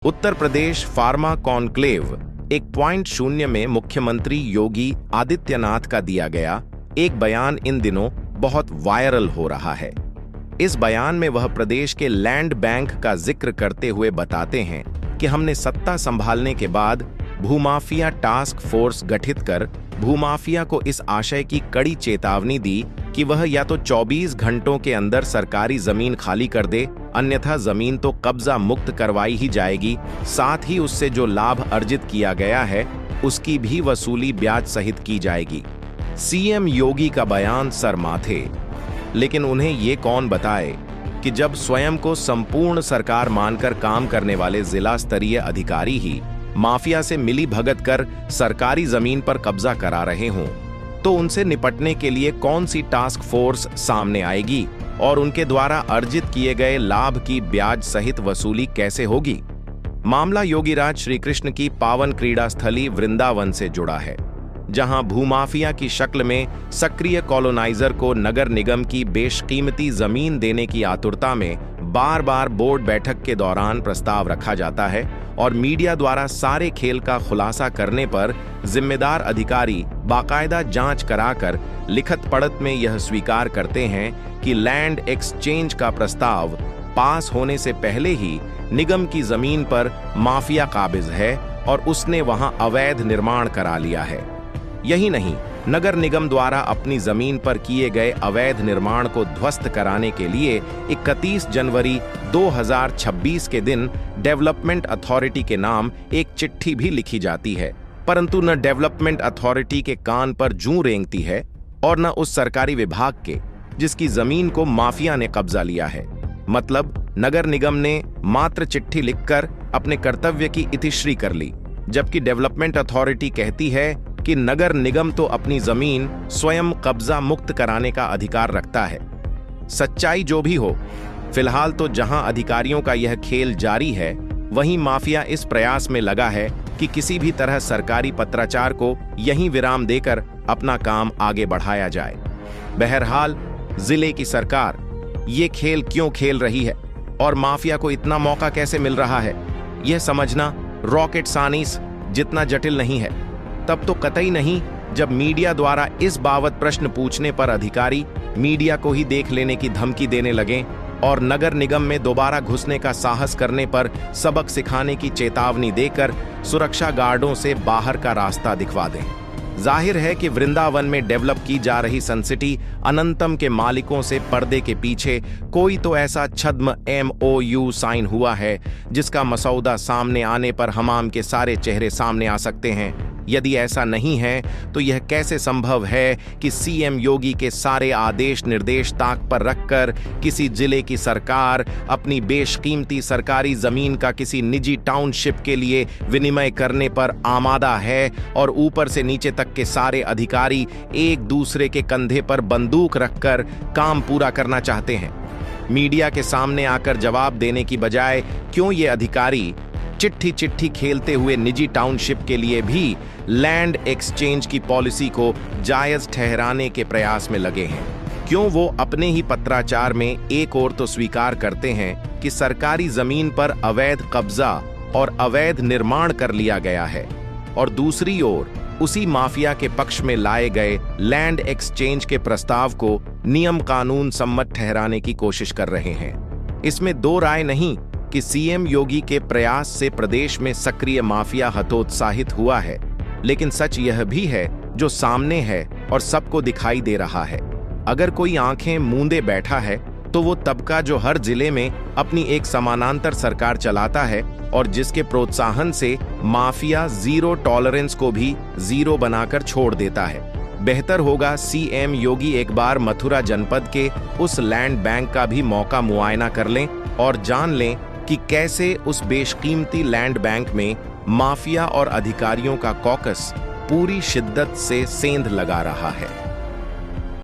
Uttar Pradesh pharma conclave 1.0 में मुख्यमंत्री योगी आदित्यनाथ का दिया गया एक बयान इन दिनों बहुत वायरल हो रहा है। इस बयान में वह प्रदेश के लैंड बैंक का जिक्र करते हुए बताते हैं कि हमने सत्ता संभालने के बाद भूमाफिया टास्क फोर्स गठित कर भूमाफिया को इस आशय की कड़ी चेतावनी दी कि वह या तो 24 घंटों के अंदर सरकारी जमीन खाली कर दे, अन्यथा जमीन तो कब्जा मुक्त करवाई ही जाएगी, साथ ही उससे जो लाभ अर्जित किया गया है उसकी भी वसूली ब्याज सहित की जाएगी। सीएम योगी का बयान सर माथे, लेकिन उन्हें ये कौन बताए कि जब स्वयं को संपूर्ण सरकार मानकर काम करने वाले जिला स्तरीय अधिकारी ही माफिया से मिली भगत कर सरकारी जमीन पर कब्जा करा रहे हों, तो उनसे निपटने के लिए कौन सी टास्क फोर्स सामने आएगी और उनके द्वारा अर्जित किए गए लाभ की ब्याज सहित वसूली कैसे होगी। मामला योगीराज श्री कृष्ण की पावन क्रीड़ा स्थली वृंदावन से जुड़ा है, जहां भूमाफिया की शक्ल में सक्रिय कॉलोनाइजर को नगर निगम की बेशकीमती जमीन देने की आतुरता में बार बार बोर्ड बैठक के दौरान प्रस्ताव रखा जाता है और मीडिया द्वारा सारे खेल का खुलासा करने पर जिम्मेदार अधिकारी बाकायदा जांच कराकर लिखत पढ़त में यह स्वीकार करते हैं कि लैंड एक्सचेंज का प्रस्ताव पास होने से पहले ही निगम की जमीन पर माफिया काबिज है और उसने वहां अवैध निर्माण करा लिया है। यही नहीं, नगर निगम द्वारा अपनी जमीन पर किए गए अवैध निर्माण को ध्वस्त कराने के लिए 31 जनवरी 2026 के दिन डेवलपमेंट अथॉरिटी के नाम एक चिट्ठी भी लिखी जाती है, परंतु न डेवलपमेंट अथॉरिटी के कान पर जूं रेंगती है और न उस सरकारी विभाग के जिसकी जमीन को माफिया ने कब्जा लिया है। मतलब नगर निगम ने मात्र चिट्ठी लिखकर अपने कर्तव्य की इतिश्री कर ली, जबकि डेवलपमेंट अथॉरिटी कहती है कि नगर निगम तो अपनी जमीन स्वयं कब्जा मुक्त कराने का अधिकार रखता है। सच्चाई जो भी हो, फिलहाल तो जहां अधिकारियों का यह खेल जारी है, वहीं माफिया इस प्रयास में लगा है कि किसी भी तरह सरकारी पत्राचार को यहीं विराम देकर अपना काम आगे बढ़ाया जाए। बहरहाल जिले की सरकार ये खेल क्यों खेल रही है और माफिया को इतना मौका कैसे मिल रहा है, यह समझना रॉकेट साइंस जितना जटिल नहीं है। तब तो कतई नहीं जब मीडिया द्वारा इस बाबत प्रश्न पूछने पर अधिकारी मीडिया को ही देख लेने की धमकी देने लगें और नगर निगम में दोबारा घुसने का साहस करने पर सबक सिखाने की चेतावनी देकर सुरक्षा गार्डों से बाहर का रास्ता दिखवा दें। जाहिर है कि वृंदावन में डेवलप की जा रही सनसिटी अनंतम के मालिकों से पर्दे के पीछे कोई तो ऐसा छद्म MOU साइन हुआ है जिसका मसौदा सामने आने पर हमाम के सारे चेहरे सामने आ सकते हैं। यदि ऐसा नहीं है तो यह कैसे संभव है कि सीएम योगी के सारे आदेश निर्देश ताक पर रखकर किसी जिले की सरकार अपनी बेशकीमती सरकारी जमीन का किसी निजी टाउनशिप के लिए विनिमय करने पर आमादा है और ऊपर से नीचे तक के सारे अधिकारी एक दूसरे के कंधे पर बंदूक रखकर काम पूरा करना चाहते हैं। मीडिया के सामने आकर जवाब देने की बजाय क्यों ये अधिकारी चिट्ठी खेलते हुए निजी टाउनशिप के लिए भी लैंड एक्सचेंज की पॉलिसी को जायज ठहराने के प्रयास में लगे हैं? क्यों वो अपने ही पत्राचार में एक ओर तो स्वीकार करते हैं कि सरकारी जमीन पर अवैध कब्जा और अवैध निर्माण कर लिया गया है और दूसरी ओर उसी माफिया के पक्ष में लाए गए लैंड एक्सचेंज के प्रस्ताव को नियम कानून सम्मत ठहराने की कोशिश कर रहे हैं? इसमें दो राय नहीं कि सीएम योगी के प्रयास से प्रदेश में सक्रिय माफिया हतोत्साहित हुआ है, लेकिन सच यह भी है जो सामने है और सबको दिखाई दे रहा है। अगर कोई आंखें मूंदे बैठा है तो वो तबका जो हर जिले में अपनी एक समानांतर सरकार चलाता है और जिसके प्रोत्साहन से माफिया जीरो टॉलरेंस को भी जीरो बनाकर छोड़ देता है। बेहतर होगा सीएम योगी एक बार मथुरा जनपद के उस लैंड बैंक का भी मौका मुआयना कर लें और जान लें कि कैसे उस बेशकीमती लैंड बैंक में माफिया और अधिकारियों का कॉकस पूरी शिद्दत से सेंध लगा रहा है।